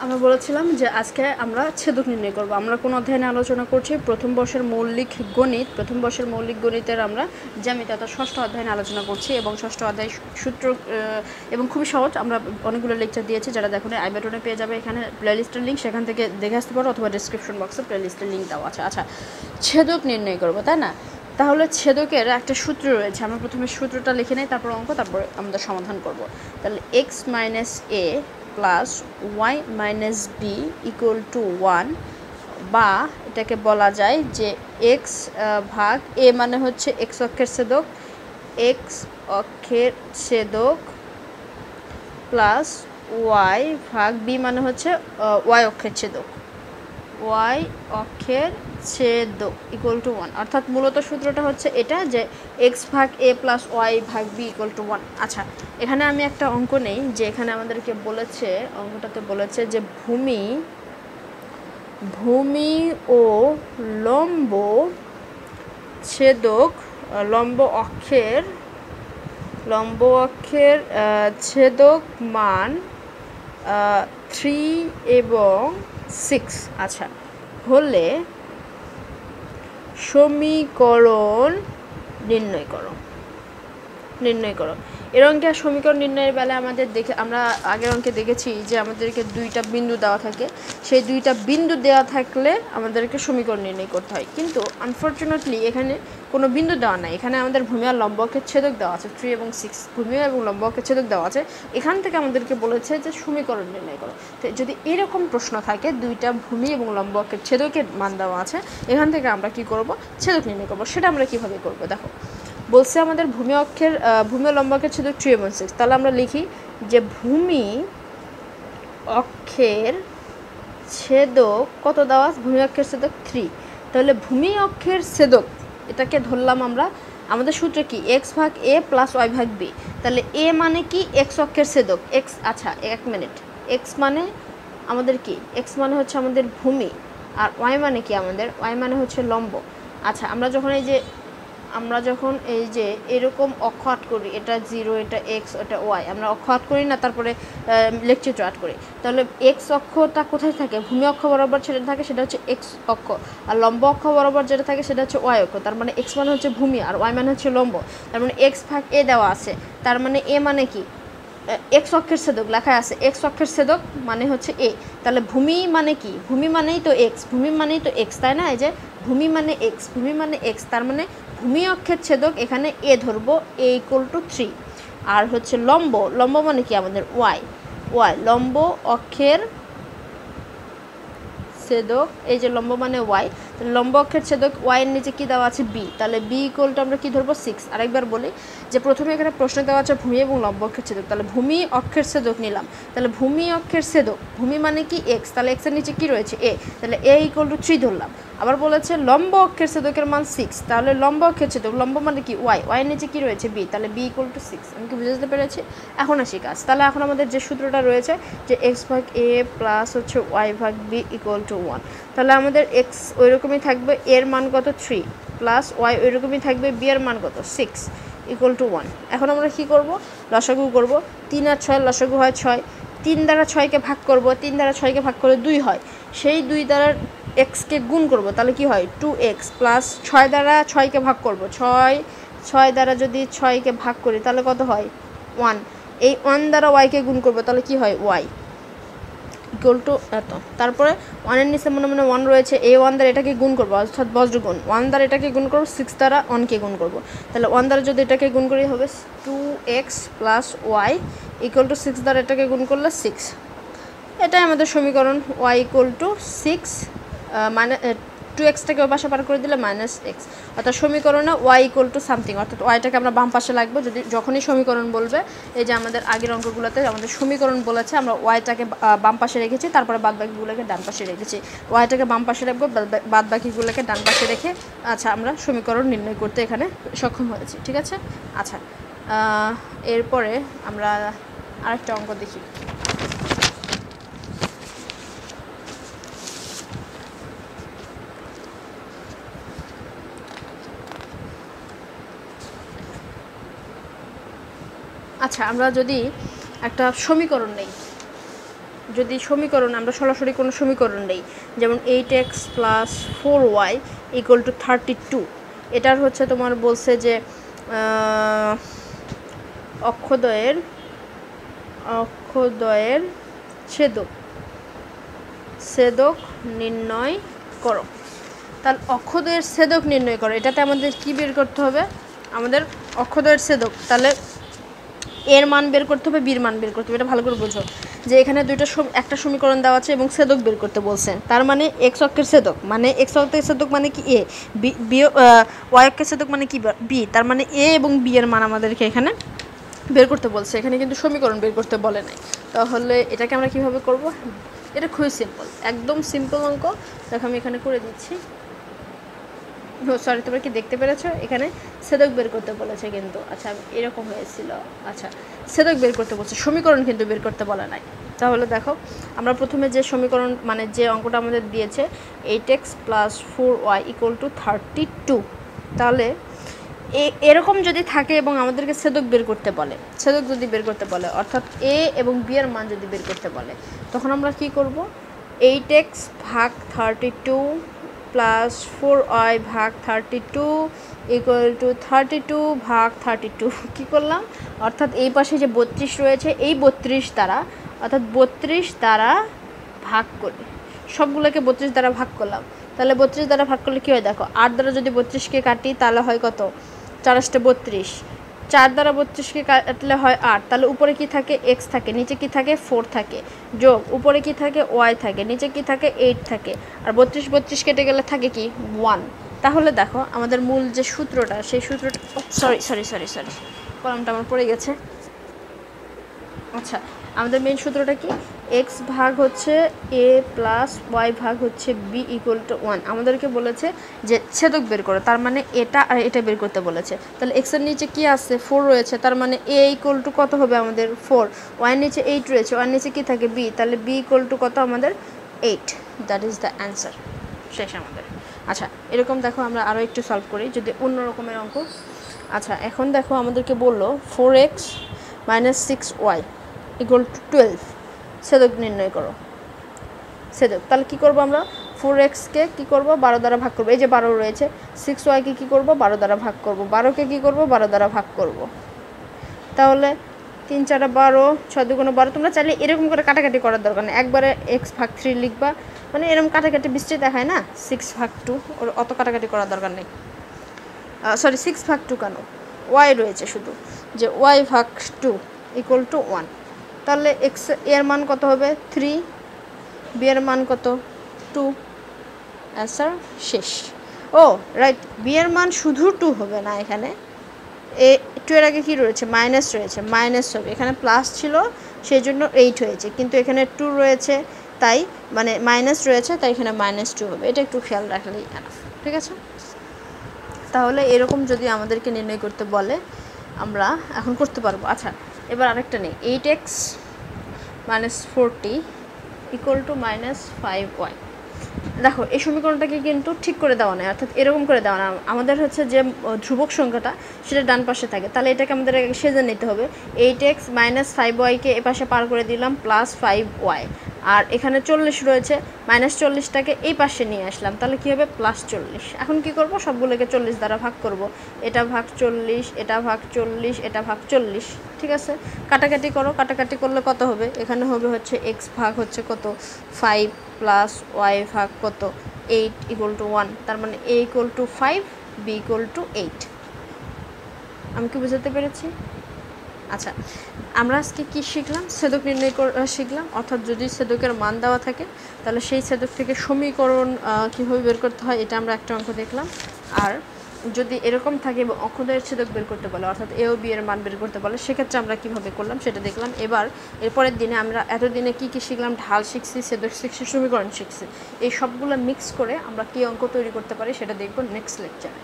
আমরা বলেছিলাম যে আজকে আমরা ছেদক নির্ণয় করব। আমরা কোন অধ্যায় নিয়ে আলোচনা করছি? প্রথম বর্ষের মৌলিক গণিতের আমরা জ্যামিতি অর্থাৎ ষষ্ঠ অধ্যায় নিয়ে আলোচনা করছি এবং ষষ্ঠ অধ্যায় সূত্র এবং খুবই সহজ। আমরা অনেকগুলো লেকচার দিয়েছি, যারা দেখুন আই বাটনে পেয়ে যাবে এখানে প্লেলিস্টের লিঙ্ক, সেখান থেকে দেখে আসতে পারো অথবা ডিসক্রিপশন বক্সে প্লেলিস্টের লিঙ্ক দেওয়া আছে। আচ্ছা, ছেদক নির্ণয় করব, তাই না? তাহলে ছেদকের একটা সূত্র রয়েছে। আমরা প্রথমে সূত্রটা লিখে নেই, তারপর অঙ্ক, তারপরে আমরা সমাধান করব। তাহলে x - a plus y - b equal to 1, বা এটাকে বলা যায় যে x ভাগ a মানে হচ্ছে x অক্ষের ছেদক প্লাস y ভাগ b মানে হচ্ছে y অক্ষের ছেদক ইকুয়াল টু 1। অর্থাৎ মূলত সূত্রটা হচ্ছে এটা যে x ভাগ a প্লাস y ভাগ b ইকুয়াল টু 1। আচ্ছা, এখানে আমি একটা অঙ্ক নেই, যে এখানে আমাদেরকে বলেছে, অঙ্কটাতে বলেছে যে ভূমি ও লম্ব অক্ষের ছেদক মান 3 এবং 6 আচ্ছা হলে সমীকরণ নির্ণয় করো। এর অঙ্কে সমীকরণ নির্ণয়ের বেলায় আমরা আগের অঙ্কে দেখেছি যে আমাদেরকে দুইটা বিন্দু দেওয়া থাকে। সেই দুইটা বিন্দু দেওয়া থাকলে আমাদেরকে সমীকরণ নির্ণয় করতে হয়, কিন্তু আনফর্চুনেটলি এখানে কোনো বিন্দু দেওয়া নাই। এখানে আমাদের ভূমি আর লম্ব অক্ষের ছেদক দেওয়া আছে 3 এবং 6, ভূমি এবং লম্ব অক্ষের ছেদক দেওয়া আছে। এখান থেকে আমাদেরকে বলেছে যে সমীকরণ নির্ণয় করো। তো যদি এরকম প্রশ্ন থাকে, দুইটা ভূমি এবং লম্ব অক্ষের ছেদকের মান দেওয়া আছে, এখান থেকে আমরা কি করব? ছেদক নির্ণয় করব। সেটা আমরা কিভাবে করব? দেখো, বলছে আমাদের ভূমি ও লম্ব অক্ষের ছেদক 3 এবং 6। তাহলে আমরা লিখি যে ভূমি অক্ষের ছেদক কত দেওয়া? ভূমি অক্ষের ছেদক 3। তাহলে ভূমি অক্ষের ছেদক এটাকে ধরলাম আমরা, আমাদের সূত্র কি? x ভাগ a প্লাস y ভাগ b। তাহলে a মানে কি? x অক্ষের ছেদক x। আচ্ছা, এক মিনিট, x মানে আমাদের কি? x মানে হচ্ছে আমাদের ভূমি, আর y মানে কি? আমাদের y মানে হচ্ছে লম্ব। আচ্ছা, আমরা যখন এই যে এরকম অক্ষ আট করি, এটা 0, এটা x, এটা y, আমরা অক্ষ আট করি না, তারপরে লেখচিত্র আট করি, তাহলে x অক্ষটা কোথায় থাকে? ভূমি অক্ষ বরাবর যেটা থাকে সেটা হচ্ছে x অক্ষ, আর লম্ব অক্ষ বরাবর যেটা থাকে সেটা হচ্ছে y অক্ষ। তার মানে x মানে হচ্ছে ভূমি আর y মানে হচ্ছে লম্ব। তার মানে x ভাগ a দেওয়া আছে, তার মানে a মানে কি? x অক্ষের ছেদক লেখা আছে, x অক্ষের ছেদক মানে হচ্ছে a। তাহলে ভূমি মানে কি? ভূমি মানেই তো x, তাই না? এই যে ভূমি মানে x, তার মানে ভূমি অক্ষের ছেদক এখানে a ধরবো, a ইকুয়াল টু 3। আর হচ্ছে লম্ব মানে কি? আমাদের y, লম্ব অক্ষের ছেদক, এই যে লম্ব মানে y, তাহলে লম্ব অক্ষের ছেদক y এর নিচে কি দেওয়া আছে? b। তাহলে b ইকুয়াল টু আমরা কি ধরবো? 6। আরেকবার বলি যে প্রথমে এখানে প্রশ্ন দেওয়া আছে ভূমি এবং লম্ব অক্ষের ছেদক, তাহলে ভূমি অক্ষের ছেদক নিলাম। তাহলে ভূমি অক্ষের ছেদক, ভূমি মানে কি? x, তাহলে x এর নিচে কি রয়েছে? a, তাহলে a ইকুয়াল টু 3 ধরলাম। আবার বলেছে লম্ব অক্ষের ছেদকের মান 6, তাহলে লম্ব অক্ষের ছেদক, লম্ব মানে কি? y, এর নিচে কি রয়েছে? b, তাহলে b ইকুয়াল টু 6। আমি কি বুঝতে পেরেছি? এখন আসি কাজ। তাহলে এখন আমাদের যে সূত্রটা রয়েছে যে x ভাগ a প্লাস হচ্ছে y ভাগ b ইকুয়াল টু 1। তাহলে আমাদের x ওই রকমই থাকবে, এর মান কত? 3, প্লাস y ওই রকমই থাকবে, b এর মান কত? 6 ইকুয়াল টু 1। এখন আমরা কি করব? লসাগু করব। 3 আর 6 লসাগু হয় 6। 3 দ্বারা 6কে ভাগ করব, 3 দ্বারা 6কে ভাগ করে 2 হয়, সেই 2 দ্বারা এক্সকে গুণ করব, তাহলে কি হয়? 2x, প্লাস 6 দ্বারা 6কে ভাগ করব, 6 দ্বারা যদি 6কে ভাগ করি তাহলে কত হয়? 1। এই 1 দ্বারা yকে গুণ করব, তাহলে কি হয়? y ইকুয়াল টু এত। তারপরে 1 এর নিচে মনে 1 রয়েছে, এই 1 দ্বারা এটাকে গুণ করবো, অর্থাৎ বজ্রগুণ। 1 দ্বারা এটাকে গুণ করবো, 6 দ্বারা 1কে গুণ করবো, তাহলে 1 দ্বারা যদি এটাকে গুণ করি হবে 2x plus y equal to 6 দ্বারা এটাকে গুণ করলে 6। এটাই আমাদের সমীকরণ, y ইকুয়াল টু 6 মানে 2xটাকে ওই পাশে পার করে দিলে -x, অর্থাৎ সমীকরণে y ইকুয়াল টু সামথিং, অর্থাৎ yটাকে আমরা বাম পাশে লাগবো। যখনই সমীকরণ বলবে, এই যে আমাদের আগের অঙ্কগুলোতে আমাদের সমীকরণ বলেছে, আমরা yটাকে বাম পাশে রেখেছি, তারপরে বাদবাকিগুলোকে ডান পাশে রেখেছি। yটাকে বাম পাশে রাখবো, বাদবাকিগুলোকে ডান পাশে রেখে আচ্ছা আমরা সমীকরণ নির্ণয় করতে এখানে সক্ষম হয়েছি। ঠিক আছে? আচ্ছা, এরপরে আমরা আরেকটা অঙ্ক দেখি। আচ্ছা, আমরা যদি একটা সমীকরণ নেই, যদি সমীকরণ আমরা সরাসরি কোনো সমীকরণ নেই, যেমন 8x plus 4y equal to 32, এটার হচ্ছে তোমার বলছে যে অক্ষদ্বয়ের ছেদক নির্ণয় করো। তাহলে অক্ষদ্বয়ের ছেদক নির্ণয় করো, এটাতে আমাদের কি বের করতে হবে? আমাদের অক্ষদ্বয়ের ছেদক, তাহলে এর মান বের করতে হবে, বির মান বের করতে হবে। এটা ভালো করে বোঝো যে এখানে একটা সমীকরণ দেওয়া আছে এবং ছেদক বের করতে বলছেন। তার মানে এক্স অক্ষের ছেদক মানে এক্স অক্ষের ছেদক মানে কি এ, ওয়াই অক্ষের ছেদক মানে কি বি। তার মানে এ এবং বি এর মান আমাদেরকে এখানে বের করতে বলছে, এখানে কিন্তু সমীকরণ বের করতে বলে নাই। তাহলে এটাকে আমরা কিভাবে করব? এটা খুবই সিম্পল, একদম সিম্পল অঙ্ক। দেখো আমি এখানে করে দিচ্ছি। সরি, তোমরা কি দেখতে পেরেছো? এখানে ছেদক বের করতে বলেছে কিন্তু। আচ্ছা, এরকম হয়েছিল। আচ্ছা, ছেদক বের করতে বলছে, সমীকরণ কিন্তু বের করতে বলা নাই। তাহলে দেখো আমরা প্রথমে যে সমীকরণ মানে যে অঙ্কটা আমাদের দিয়েছে 8x plus 4y equal to 32, তাহলে এরকম যদি থাকে এবং আমাদেরকে ছেদক বের করতে বলে, ছেদক যদি বের করতে বলে অর্থাৎ এ এবং বি এর মান যদি বের করতে বলে, তখন আমরা কি করব? 8x ভাগ 32 প্লাস 4y ভাগ 32 ইকুয়াল টু 32 ভাগ 32 কী করলাম? অর্থাৎ এই পাশে যে 32 রয়েছে এই 32 দ্বারা, অর্থাৎ 32 দ্বারা ভাগ করে সবগুলোকে 32 দ্বারা ভাগ করলাম। তাহলে 32 দ্বারা ভাগ করলে কী হয় দেখো, 8 দ্বারা যদি 32কে কাটি তাহলে হয় কত? 4 × 32, 4 দ্বারা 32কে কাটলে হয় 8। তাহলে উপরে কি থাকে? এক্স থাকে, নিচে কি থাকে? 4 থাকে, যোগ উপরে কি থাকে? ওয়াই থাকে, নিচে কি থাকে? 8 থাকে, আর 32 কেটে গেলে থাকে কি? 1। তাহলে দেখো আমাদের মূল যে সূত্রটা, সেই সূত্রটা সরি কলমটা আমার পড়ে গেছে। আচ্ছা, আমাদের মেন সূত্রটা কি? এক্স ভাগ হচ্ছে এ প্লাস ওয়াই ভাগ হচ্ছে বি ইকুয়াল টু 1। আমাদেরকে বলেছে যে ছেদক বের করো, তার মানে এটা আর এটা বের করতে বলেছে। তাহলে এক্সের নিচে কি আছে? 4 রয়েছে, তার মানে এ ইকুয়াল টু কত হবে আমাদের? 4। ওয়াইয়ের নিচে 8 রয়েছে, ওয়াইয়ের নিচে কি থাকে? বি, তাহলে বি ইকুয়াল টু কত আমাদের? 8। দ্যাট ইজ দ্য অ্যান্সার, শেষ আমাদের। আচ্ছা, এরকম দেখো আমরা আরও একটু সলভ করি যদি অন্য রকমের অঙ্ক। আচ্ছা, এখন দেখো আমাদেরকে বললো 4x minus 6y equal to 12, ছেদক নির্ণয় করো। ছেদক, তাহলে কী করবো আমরা? 4xকে কী করবো? 12 দ্বারা ভাগ করবো। এই যে 12 রয়েছে, 6yকে কী করবো? 12 দ্বারা ভাগ করবো। 12কে কী করবো? 12 দ্বারা ভাগ করবো। তাহলে 3 × 4 = 12, 6 × 2 = 12। তোমরা চাইলে এরকম করে কাটাকাটি করার দরকার নেই, একবারে x ভাগ 3 লিখবা, মানে এরকম কাটাকাটি বৃষ্টি দেখায় না, 6 ভাগ 2, ওর অত কাটাকাটি করার দরকার নেই। 6 ভাগ 2 কেন? y রয়েছে শুধু, যে y ভাগ 2 ইকুয়াল টু 1। তাহলে এক্স এর মান কত হবে? 3, বি এর মান কত? 2। অ্যান্সার শেষ। ও রাইট, বি এর মান শুধু 2 হবে না, এখানে 2 এর আগে কী রয়েছে? মাইনাস রয়েছে, মাইনাস হবে। এখানে প্লাস ছিল সেই জন্য 8 হয়েছে, কিন্তু এখানে 2 রয়েছে তাই মানে মাইনাস রয়েছে তাই এখানে -2 হবে। এটা একটু খেয়াল রাখলেই এনাফ, ঠিক আছে? তাহলে এরকম যদি আমাদেরকে নির্ণয় করতে বলে আমরা এখন করতে পারবো। আচ্ছা, এবার আরেকটা নেই, 8x minus 40 equal to -5y। দেখো এই সমীকরণটাকে কিন্তু ঠিক করে দেওয়া নেই, অর্থাৎ এরকম করে দেওয়া না। আমাদের হচ্ছে যে ধ্রুবক সংখ্যাটা সেটা ডান পাশে থাকে, তাহলে এটাকে আমাদের সেজে নিতে হবে। 8x মাইনাস 5yকে এ পাশে পার করে দিলাম প্লাস 5y, আর এখানে 40 রয়েছে, -40টাকে এই পাশে নিয়ে আসলাম, তাহলে কী হবে? +40। এখন কি করব? সবগুলোকে 40 দ্বারা ভাগ করব। এটা ভাগ 40, এটা ভাগ 40, এটা ভাগ 40, ঠিক আছে? কাটাকাটি করো, কাটাকাটি করলে কত হবে? এখানে হবে হচ্ছে x ভাগ হচ্ছে কত? 5 প্লাস y ভাগ কত? 8 ইকুয়াল টু 1। তার মানে a equal to 5, b equal to 8। আমি কি বুঝাতে পেরেছি? আচ্ছা, আমরা আজকে কি শিখলাম? ছেদক নির্ণয় শিখলাম, অর্থাৎ যদি ছেদকের মান দেওয়া থাকে তাহলে সেই ছেদক থেকে সমীকরণ কীভাবে বের করতে হয় এটা আমরা একটা অঙ্ক দেখলাম। আর যদি এরকম থাকে এবং অক্ষদ্বয়ের ছেদক বের করতে বলে, অর্থাৎ এ ও বি এর মান বের করতে বলে, সেক্ষেত্রে আমরা কীভাবে করলাম সেটা দেখলাম। এবার এরপরের দিনে আমরা এতদিনে কী কী শিখলাম? ঢাল শিখছি, ছেদক শিখছি, সমীকরণ শিখছি। এই সবগুলো মিক্স করে আমরা কী অঙ্ক তৈরি করতে পারি সেটা দেখব নেক্সট লেকচারে।